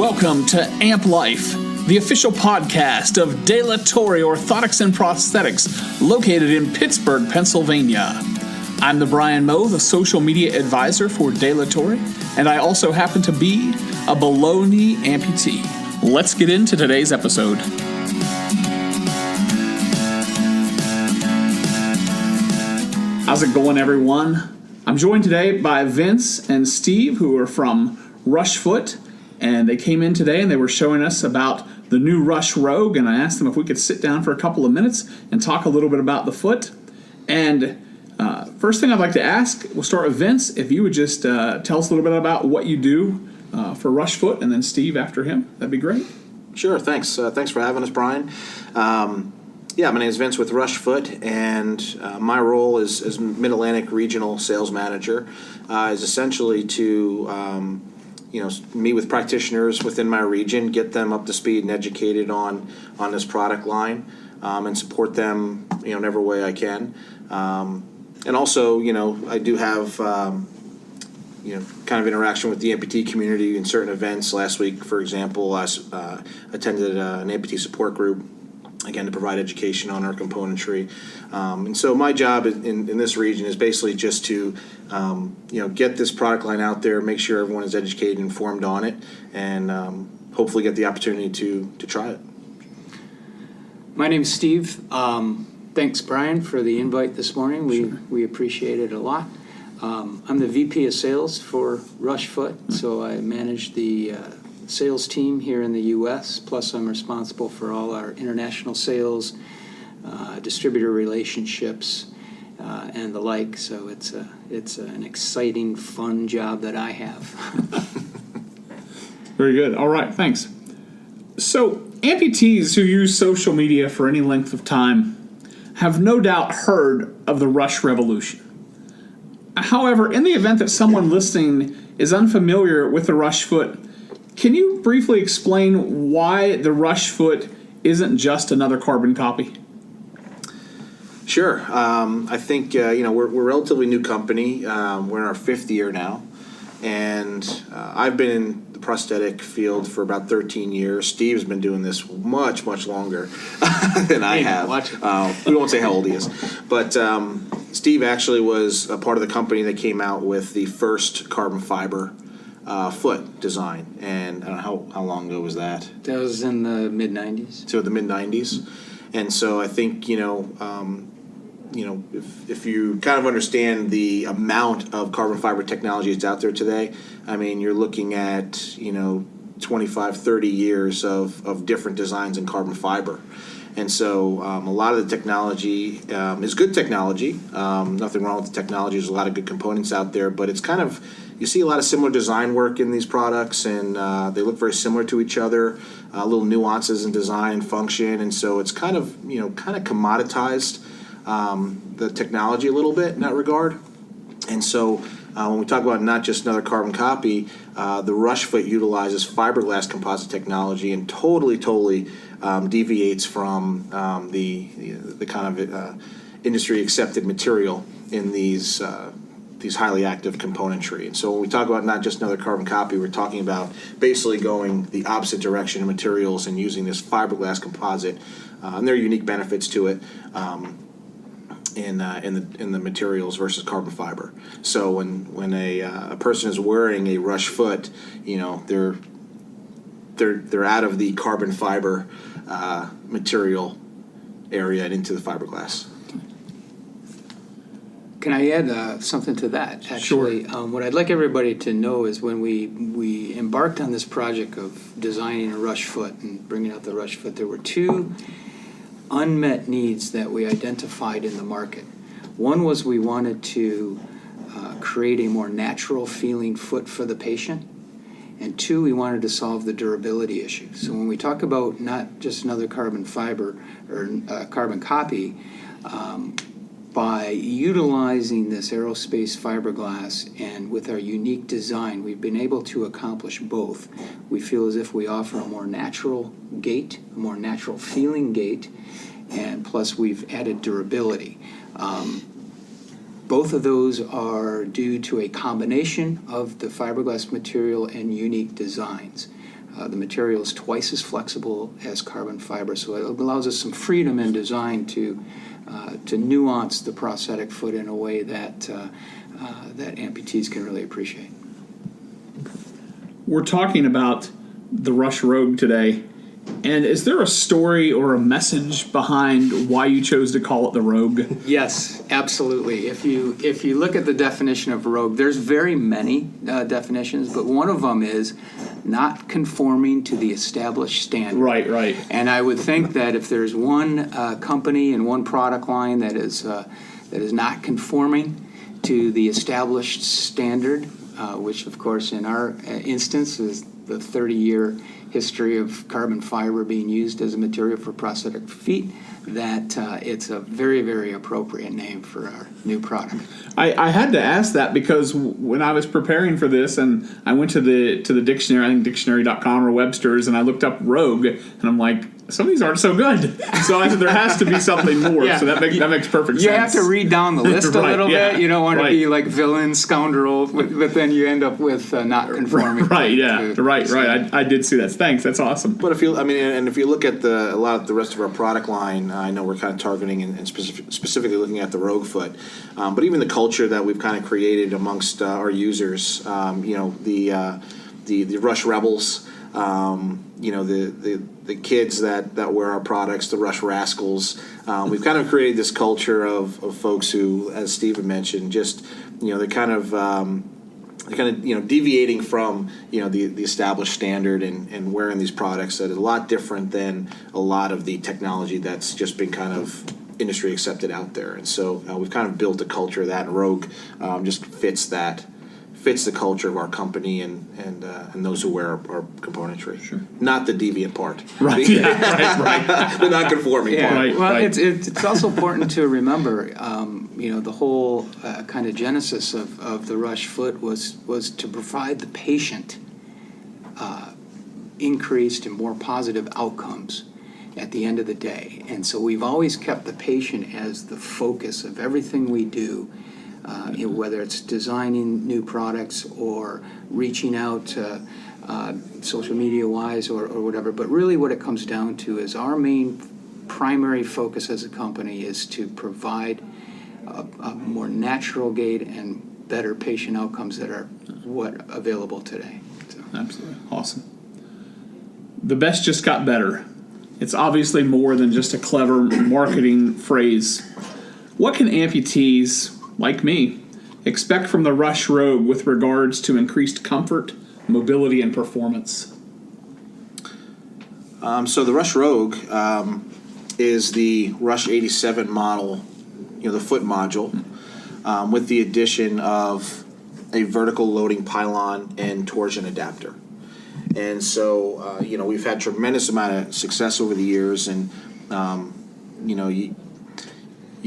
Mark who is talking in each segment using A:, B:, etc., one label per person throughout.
A: Welcome to Amp Life, the official podcast of De La Torre Orthotics and Prosthetics, located in Pittsburgh, Pennsylvania. I'm the Brian Moser, the social media advisor for De La Torre, and I also happen to be a below-knee amputee. Let's get into today's episode. How's it going, everyone? I'm joined today by Vince and Steve, who are from Rushfoot, and they came in today and they were showing us about the new Rush Rogue, and I asked them if we could sit down for a couple of minutes and talk a little bit about the foot. And first thing I'd like to ask, we'll start with Vince. If you would just tell us a little bit about what you do for Rushfoot, and then Steve after him, that'd be great.
B: Sure, thanks. Thanks for having us, Brian. My name is Vince with Rushfoot, and my role as Mid-Atlantic Regional Sales Manager is essentially to meet with practitioners within my region, get them up to speed and educated on this product line, and support them in every way I can. And also, I do have kind of interaction with the amputee community in certain events. Last week, for example, I attended an amputee support group, again, to provide education on our componentry. And so my job in this region is basically just to, get this product line out there, make sure everyone is educated and informed on it, and hopefully get the opportunity to try it.
C: My name's Steve. Thanks, Brian, for the invite this morning. We appreciate it a lot. I'm the VP of Sales for Rushfoot, so I manage the sales team here in the U.S., plus I'm responsible for all our international sales, distributor relationships, and the like. So it's an exciting, fun job that I have.
A: Very good. All right, thanks. So amputees who use social media for any length of time have no doubt heard of the Rush Revolution. However, in the event that someone listening is unfamiliar with the Rushfoot, can you briefly explain why the Rushfoot isn't just another carbon copy?
B: Sure. I think we're a relatively new company. We're in our fifth year now, and I've been in the prosthetic field for about 13 years. Steve's been doing this much, much longer than I have. We won't say how old he is, but Steve actually was a part of the company that came out with the first carbon fiber foot design, and I don't know how long ago was that?
C: That was in the mid-'90s.
B: So the mid-'90s, and so I think if you kind of understand the amount of carbon fiber technology that's out there today, I mean, you're looking at 25, 30 years of different designs in carbon fiber. And so a lot of the technology is good technology. Nothing wrong with the technology. There's a lot of good components out there, but it's kind of, you see a lot of similar design work in these products, and they look very similar to each other, little nuances in design and function, and so it's kind of commoditized the technology a little bit in that regard. And so when we talk about not just another carbon copy, the Rushfoot utilizes fiberglass composite technology and totally deviates from the kind of industry accepted material in these highly active componentry. And so when we talk about not just another carbon copy, we're talking about basically going the opposite direction in materials and using this fiberglass composite, and there are unique benefits to it in the materials versus carbon fiber. So when a person is wearing a Rushfoot, they're out of the carbon fiber material area and into the fiberglass.
C: Can I add something to that? Actually,
A: Sure.
C: What I'd like everybody to know is when we embarked on this project of designing a Rushfoot and bringing out the Rushfoot, there were two unmet needs that we identified in the market. One was we wanted to create a more natural feeling foot for the patient, and two, we wanted to solve the durability issue. So when we talk about not just another carbon fiber or carbon copy, by utilizing this aerospace fiberglass and with our unique design, we've been able to accomplish both. We feel as if we offer a more natural gait, a more natural feeling gait, and plus we've added durability. Both of those are due to a combination of the fiberglass material and unique designs. The material is twice as flexible as carbon fiber, so it allows us some freedom in design to nuance the prosthetic foot in a way that that amputees can really appreciate.
A: We're talking about the Rush Rogue today, and is there a story or a message behind why you chose to call it the Rogue?
C: Yes, absolutely. If you look at the definition of rogue, there's very many definitions, but one of them is not conforming to the established standard.
A: Right.
C: And I would think that if there's one company and one product line that is not conforming to the established standard, which of course in our instance is the 30-year history of carbon fiber being used as a material for prosthetic feet, that it's a very, very appropriate name for our new product.
A: I had to ask that because when I was preparing for this, and I went to the dictionary, I think dictionary.com or Webster's, and I looked up Rogue, and I'm like, some of these aren't so good. So I said there has to be something more.
C: Yeah.
A: So that makes perfect sense.
C: You have to read down the list a
A: Right,
C: little
A: yeah.
C: bit. You don't want
A: Right.
C: to be like villain, scoundrel, but then you end up with not conforming.
A: Right, yeah.
C: to-
A: Right. I did see that. Thanks. That's awesome.
B: But if you look at a lot of the rest of our product line, I know we're kind of targeting and specifically looking at the Rogue foot, but even the culture that we've kind of created amongst our users, the Rush Rebels, the kids that wear our products, the Rush Rascals. We've kind of created this culture of folks who, as Stephen mentioned, just they're kind of deviating from the established standard and wearing these products that is a lot different than a lot of the technology that's just been kind of industry accepted out there. And so we've kind of built a culture of that, and Rogue just fits the culture of our company and those who wear our componentry. Sure. Not the deviant part.
A: Right. Right.
B: The non-conforming part.
A: Right.
C: Well, it's also important to remember, the whole kind of genesis of the Rush foot was to provide the patient increased and more positive outcomes at the end of the day. And so we've always kept the patient as the focus of everything we do. Whether it's designing new products or reaching out social media-wise or whatever. But really what it comes down to is our main primary focus as a company is to provide a more natural gait and better patient outcomes that are available today. So.
A: Absolutely. Awesome. The best just got better. It's obviously more than just a clever marketing phrase. What can amputees like me, expect from the Rush Rogue with regards to increased comfort, mobility, and performance?
B: So the Rush Rogue is the Rush 87 model, the foot module, with the addition of a vertical loading pylon and torsion adapter. And so, we've had tremendous amount of success over the years, and you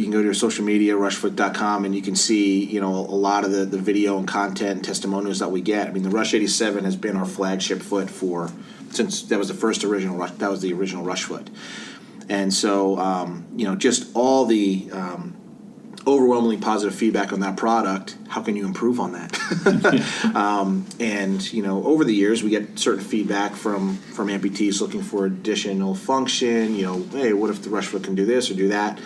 B: can go to your social media, rushfoot.com, and you can see, a lot of the video and content and testimonials that we get. I mean, the Rush 87 has been our flagship foot since that was the original Rush foot. And so, just all the overwhelmingly positive feedback on that product. How can you improve on that? And over the years, we get certain feedback from amputees looking for additional function. Hey, what if the Rush foot can do this or do that?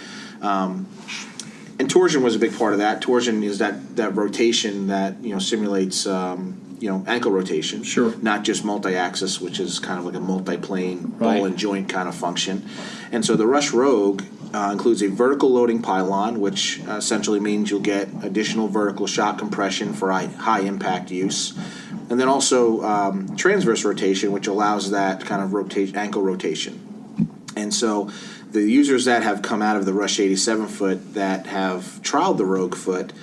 B: And torsion was a big part of that. Torsion is that rotation that simulates ankle rotation.
A: Sure.
B: Not just multi-axis, which is kind of like a multi-plane
A: Right.
B: ball and joint kind of function. And so the Rush Rogue includes a vertical loading pylon, which essentially means you'll get additional vertical shock compression for high impact use, and then also transverse rotation, which allows that kind of ankle rotation. And so the users that have come out of the Rush 87 foot that have trialed the Rogue foot,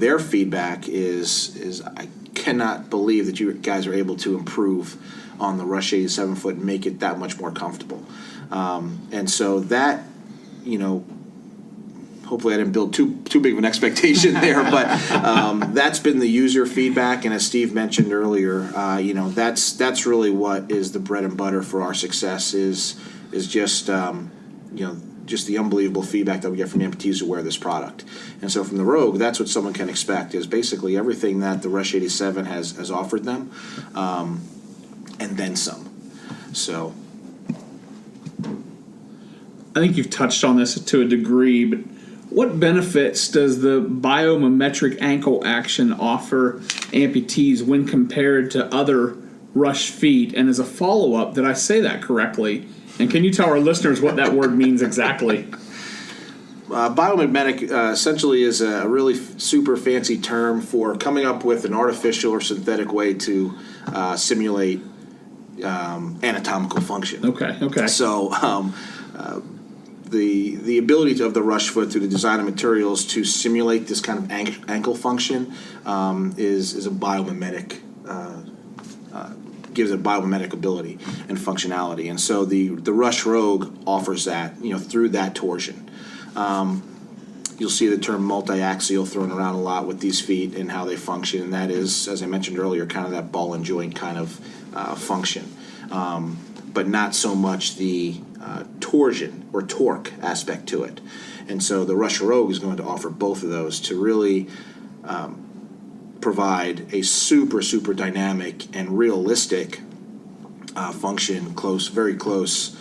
B: their feedback is I cannot believe that you guys are able to improve on the Rush 87 foot and make it that much more comfortable. And so that, hopefully I didn't build too big of an expectation there, but that's been the user feedback. And as Steve mentioned earlier, that's really what is the bread and butter for our success is just just the unbelievable feedback that we get from amputees who wear this product. And so from the Rogue, that's what someone can expect is basically everything that the Rush 87 has offered them. and then some. So
A: I think you've touched on this to a degree, but what benefits does the biomimetic ankle action offer amputees when compared to other rush feet? And as a follow-up, did I say that correctly? And can you tell our listeners what that word means exactly?
B: Biomimetic essentially is a really super fancy term for coming up with an artificial or synthetic way to simulate anatomical function.
A: Okay.
B: So the ability of the rush foot through the design of materials to simulate this kind of ankle function is a biomimetic, gives a biomimetic ability and functionality. And so the Rush Rogue offers that, through that torsion. You'll see the term multi-axial thrown around a lot with these feet and how they function, and that is, as I mentioned earlier, kind of that ball and joint kind of function, but not so much the torsion or torque aspect to it. And so the Rush Rogue is going to offer both of those to really provide a super, super dynamic and realistic function very close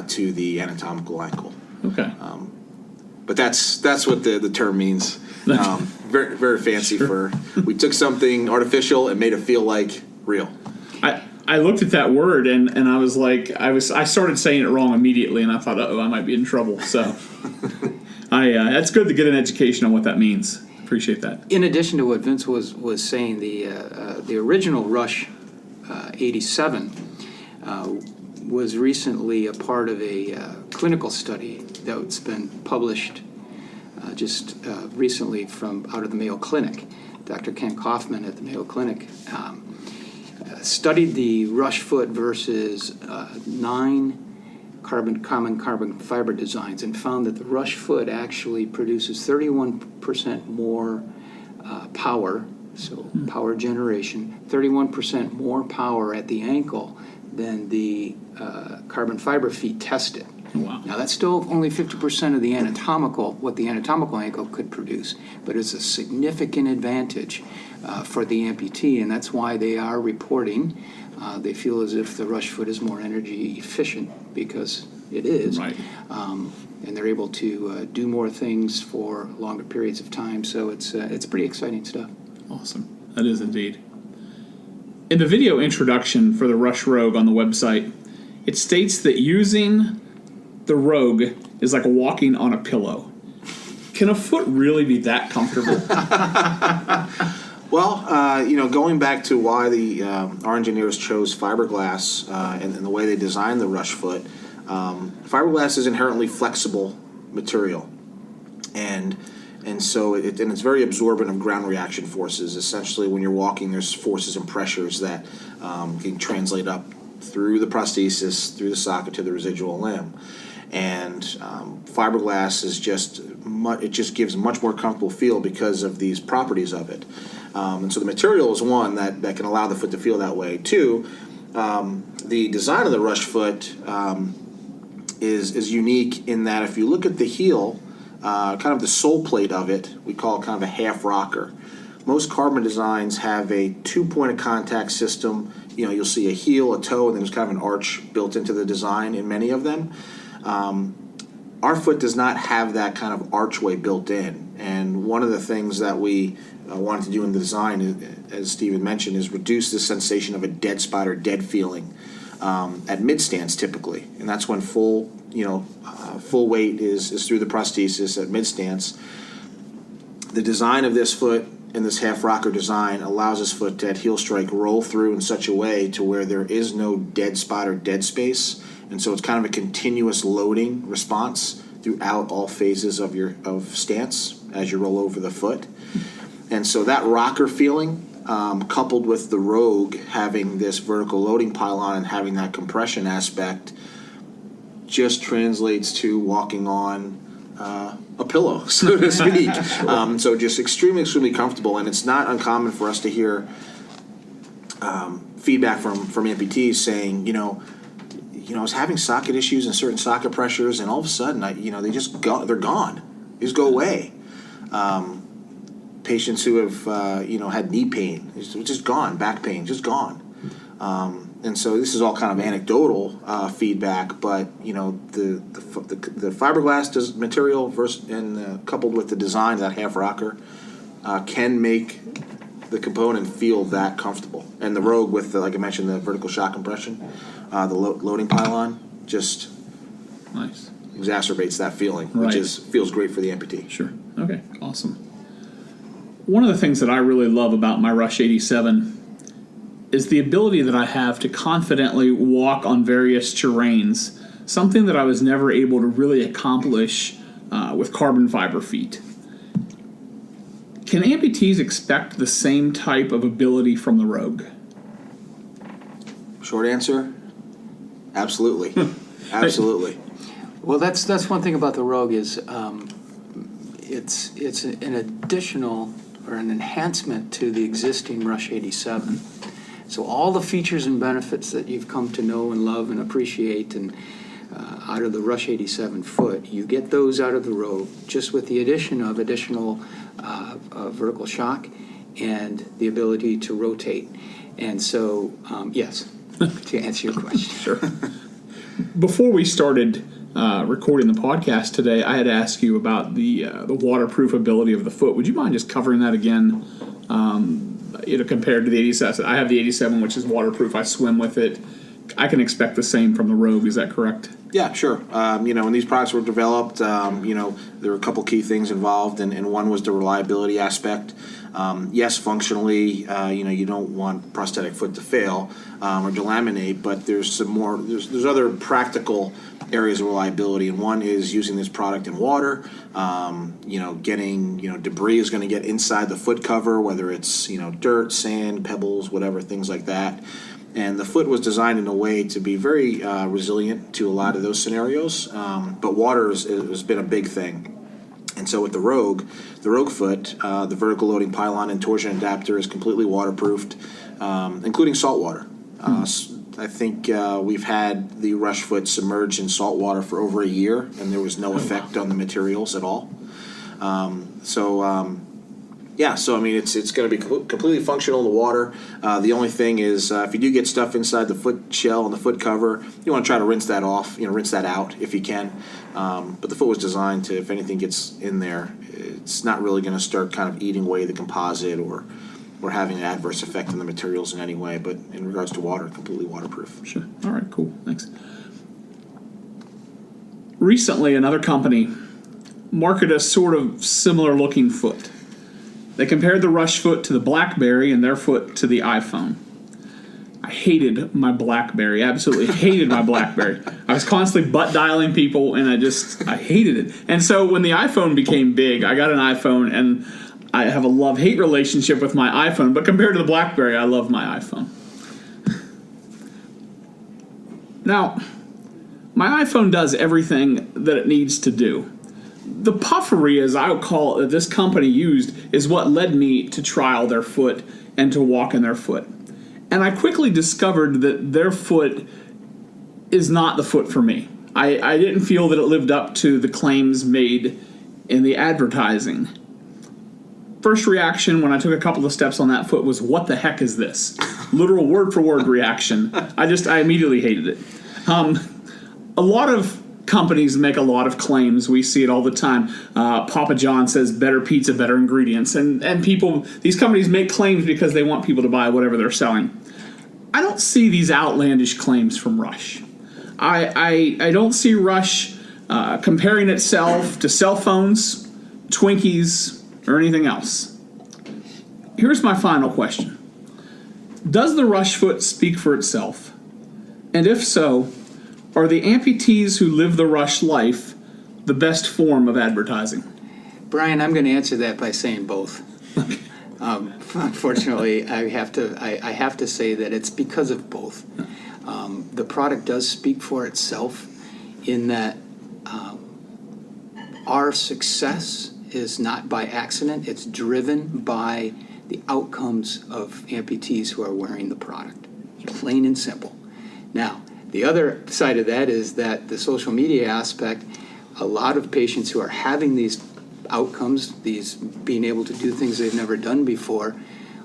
B: to the anatomical ankle.
A: Okay.
B: But that's what the term means. Very, very fancy we took something artificial and made it feel like real.
A: I looked at that word and I was like, I started saying it wrong immediately, and I thought, I might be in trouble. So that's good to get an education on what that means. Appreciate that.
C: In addition to what Vince was saying, the original Rush 87 was recently a part of a clinical study that's been published just recently from out of the Mayo Clinic. Dr. Ken Kaufman at the Mayo Clinic studied the Rush foot versus 9 common carbon fiber designs and found that the Rush foot actually produces 31% more power, so power generation, 31% more power at the ankle than the carbon fiber feet tested.
A: Wow.
C: Now that's still only 50% of what the anatomical ankle could produce, but it's a significant advantage for the amputee, and that's why they are reporting they feel as if the Rush foot is more energy efficient, because it is.
A: Right.
C: And they're able to do more things for longer periods of time, so it's pretty exciting stuff.
A: Awesome. That is indeed. In the video introduction for the Rush Rogue on the website, it states that using the Rogue is like walking on a pillow. Can a foot really be that comfortable?
B: Well, going back to why our engineers chose fiberglass and the way they designed the Rush foot, fiberglass is inherently flexible material, and so it's very absorbent of ground reaction forces. Essentially, when you're walking, there's forces and pressures that can translate up through the prosthesis, through the socket to the residual limb. And fiberglass is it just gives a much more comfortable feel because of these properties of it. And so the material is one that can allow the foot to feel that way. Two, the design of the Rush foot is unique in that if you look at the heel, kind of the sole plate of it, we call it kind of a half rocker. Most carbon designs have a 2-point of contact system. You'll see a heel, a toe, and then there's kind of an arch built into the design in many of them. Our foot does not have that kind of archway built in, and one of the things that we wanted to do in the design, as Steven mentioned, is reduce the sensation of a dead spot or dead feeling at mid-stance typically, and that's when full weight is through the prosthesis at mid-stance. The design of this foot and this half rocker design allows this foot to at heel strike roll through in such a way to where there is no dead spot or dead space. And so it's kind of a continuous loading response throughout all phases of stance as you roll over the foot. And so that rocker feeling, coupled with the Rogue having this vertical loading pylon and having that compression aspect, just translates to walking on a pillow, so to speak. So just extremely, extremely comfortable. And it's not uncommon for us to hear feedback from amputees saying, I was having socket issues and certain socket pressures, and all of a sudden, they're gone. They just go away. Patients who have, had knee pain, it's just gone. Back pain, just gone. and so this is all kind of anecdotal feedback, but the fiberglass material versus coupled with the design, that half rocker, can make the component feel that comfortable. And the Rogue with like I mentioned, the vertical shock compression, the loading pylon just
A: Nice.
B: exacerbates that feeling,
A: Right.
B: which feels great for the amputee.
A: Sure. Okay. Awesome. One of the things that I really love about my Rush 87 is the ability that I have to confidently walk on various terrains, something that I was never able to really accomplish with carbon fiber feet. Can amputees expect the same type of ability from the Rogue?
B: Short answer, absolutely. Absolutely.
C: Well, that's one thing about the Rogue is it's an additional or an enhancement to the existing Rush 87. So all the features and benefits that you've come to know and love and appreciate and out of the Rush 87 foot, you get those out of the Rogue just with the addition of additional vertical shock and the ability to rotate. And so, yes, to answer your question.
A: Sure. Before we started recording the podcast today, I had asked you about the waterproof ability of the foot. Would you mind just covering that again? Compared to the 87, I have the 87, which is waterproof. I swim with it. I can expect the same from the Rogue. Is that correct?
B: Yeah, sure. When these products were developed, there were a couple key things involved, and one was the reliability aspect. Yes, functionally, you don't want prosthetic foot to fail or delaminate, but there's other practical areas of reliability, and one is using this product in water. Getting debris is going to get inside the foot cover, whether it's dirt, sand, pebbles, whatever, things like that. And the foot was designed in a way to be very resilient to a lot of those scenarios, but water has been a big thing. And so with the Rogue foot, the vertical loading pylon and torsion adapter is completely waterproofed, including salt water. I think we've had the Rush foot submerged in salt water for over a year, and there was no effect on the materials at all. It's going to be completely functional in the water. The only thing is, if you do get stuff inside the foot shell and the foot cover, you want to try to rinse that off. Rinse that out if you can. But the foot was designed to, if anything gets in there, it's not really going to start kind of eating away the composite or having an adverse effect on the materials in any way. But in regards to water, completely waterproof.
A: Sure. All right, cool. Thanks. Recently, another company marketed a sort of similar looking foot. They compared the Rush foot to the Blackberry and their foot to the iPhone. I hated my Blackberry, absolutely hated my Blackberry. I was constantly butt dialing people, and I hated it. And so when the iPhone became big, I got an iPhone, and I have a love-hate relationship with my iPhone, but compared to the Blackberry, I love my iPhone. Now, my iPhone does everything that it needs to do. The puffery, as I would call it, that this company used, is what led me to trial their foot and to walk in their foot. And I quickly discovered that their foot is not the foot for me. I didn't feel that it lived up to the claims made in the advertising. First reaction when I took a couple of steps on that foot was, what the heck is this? Literal word-for-word reaction. I immediately hated it. A lot of companies make a lot of claims. We see it all the time. Papa John says better pizza, better ingredients. And these companies make claims because they want people to buy whatever they're selling. I don't see these outlandish claims from Rush. I don't see Rush comparing itself to cell phones, Twinkies, or anything else. Here's my final question. Does the Rush foot speak for itself? And if so, are the amputees who live the Rush life the best form of advertising?
C: Brian, I'm going to answer that by saying both. Unfortunately, I have to say that it's because of both. The product does speak for itself in that our success is not by accident. It's driven by the outcomes of amputees who are wearing the product, plain and simple. Now, the other side of that is that the social media aspect, a lot of patients who are having these outcomes, these being able to do things they've never done before,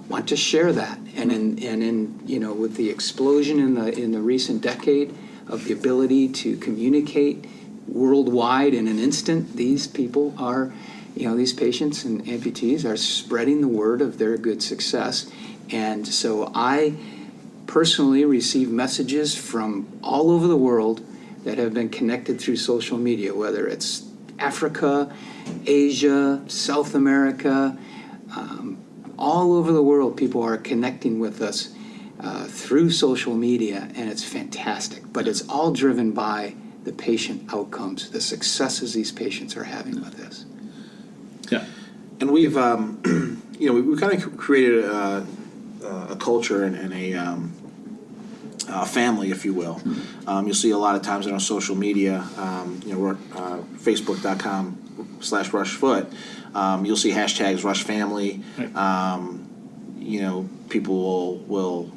C: want to share that. And in with the explosion in the recent decade of the ability to communicate worldwide in an instant, these people are, these patients and amputees are spreading the word of their good success. And so I personally receive messages from all over the world that have been connected through social media, whether it's Africa, Asia, South America, all over the world, people are connecting with us through social media, and it's fantastic. But it's all driven by the patient outcomes, the successes these patients are having with this.
A: Yeah.
B: And we've, we've kind of created a culture and a family, if you will. You'll see a lot of times on our social media, Facebook.com/RushFoot. You'll see hashtags Rush Family.
A: Right.
B: People will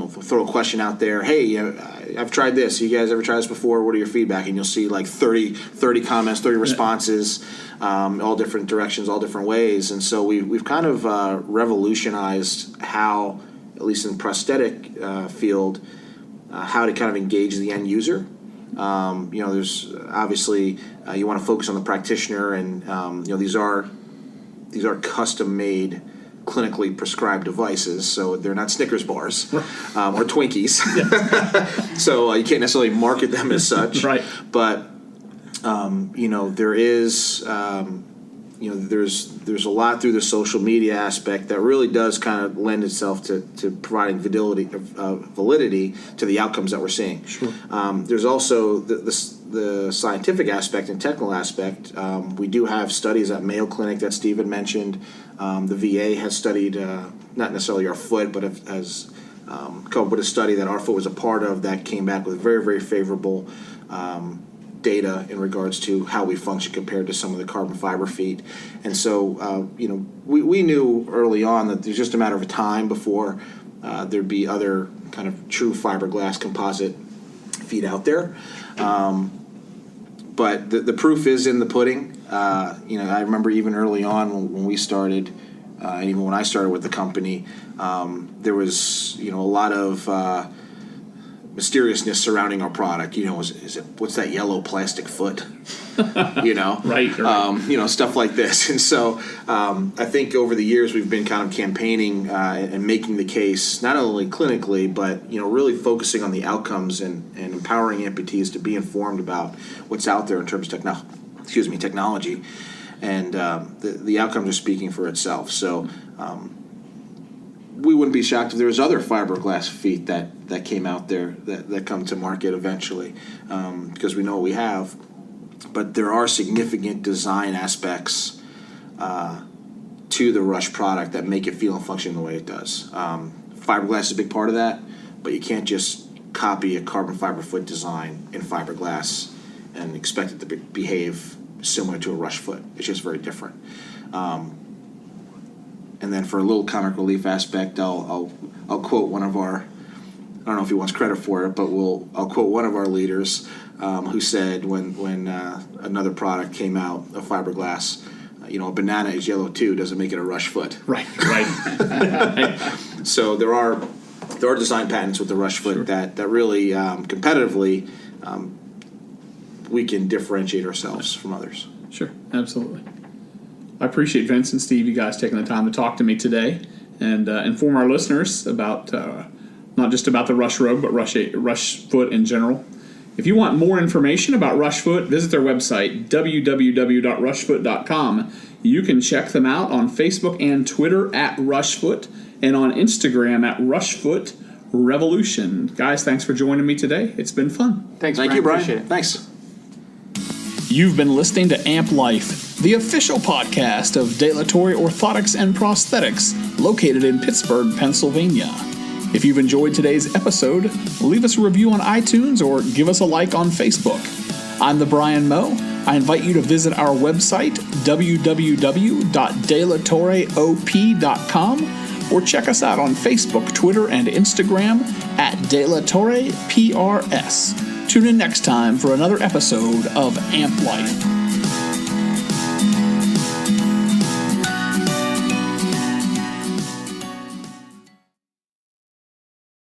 B: throw a question out there. Hey, I've tried this. You guys ever tried this before? What are your feedback? And you'll see like 30 comments, 30 responses, all different directions, all different ways. And so we've kind of revolutionized how, at least in the prosthetic field, how to kind of engage the end user. There's obviously you want to focus on the practitioner, and these are custom made, clinically prescribed devices, so they're not Snickers bars or Twinkies. So you can't necessarily market them as such.
A: Right.
B: But there is there's a lot through the social media aspect that really does kind of lend itself to providing validity to the outcomes that we're seeing.
A: Sure.
B: There's also the scientific aspect and technical aspect. We do have studies at Mayo Clinic that Steve had mentioned. The VA has studied, not necessarily our foot, but has come up with a study that our foot was a part of that came back with very, very favorable data in regards to how we function compared to some of the carbon fiber feet. And so, we knew early on that there's just a matter of time before there'd be other kind of true fiberglass composite feet out there. But the proof is in the pudding. I remember even early on when we started, and even when I started with the company, there was a lot of mysteriousness surrounding our product. Is it what's that yellow plastic foot?
A: Right.
B: Stuff like this. And so I think over the years we've been kind of campaigning and making the case not only clinically, but really focusing on the outcomes and empowering amputees to be informed about what's out there in terms of technology, and the outcomes are speaking for itself. So we wouldn't be shocked if there was other fiberglass feet that came out there that come to market eventually, because we know what we have. But there are significant design aspects to the Rush product that make it feel and function the way it does. Fiberglass is a big part of that, but you can't just copy a carbon fiber foot design in fiberglass and expect it to behave similar to a Rush foot. It's just very different. And then for a little comic relief aspect, I'll quote one of our, I don't know if he wants credit for it, but I'll quote one of our leaders who said when another product came out of fiberglass, a banana is yellow too, doesn't make it a Rush foot.
A: Right.
B: So there are design patents with the Rush foot. Sure. that really competitively we can differentiate ourselves from others.
A: Sure, absolutely. I appreciate Vince and Steve, you guys taking the time to talk to me today and inform our listeners about not just about the Rush Rogue, but Rush Foot in general. If you want more information about Rush Foot, visit their website, www.rushfoot.com. You can check them out on Facebook and Twitter at Rushfoot, and on Instagram at Rushfoot Revolution. Guys, thanks for joining me today. It's been fun.
C: Thank
B: you, Brian.
C: Appreciate it.
B: Thanks.
A: You've been listening to Amp Life, the official podcast of Dilatory Orthotics and Prosthetics, located in Pittsburgh, Pennsylvania. If you've enjoyed today's episode, leave us a review on iTunes or give us a like on Facebook. I'm the Brian Moe. I invite you to visit our website, www.dilatoreop.com, or check us out on Facebook, Twitter, and Instagram at DelatorrePRS. Tune in next time for another episode of Amp Life.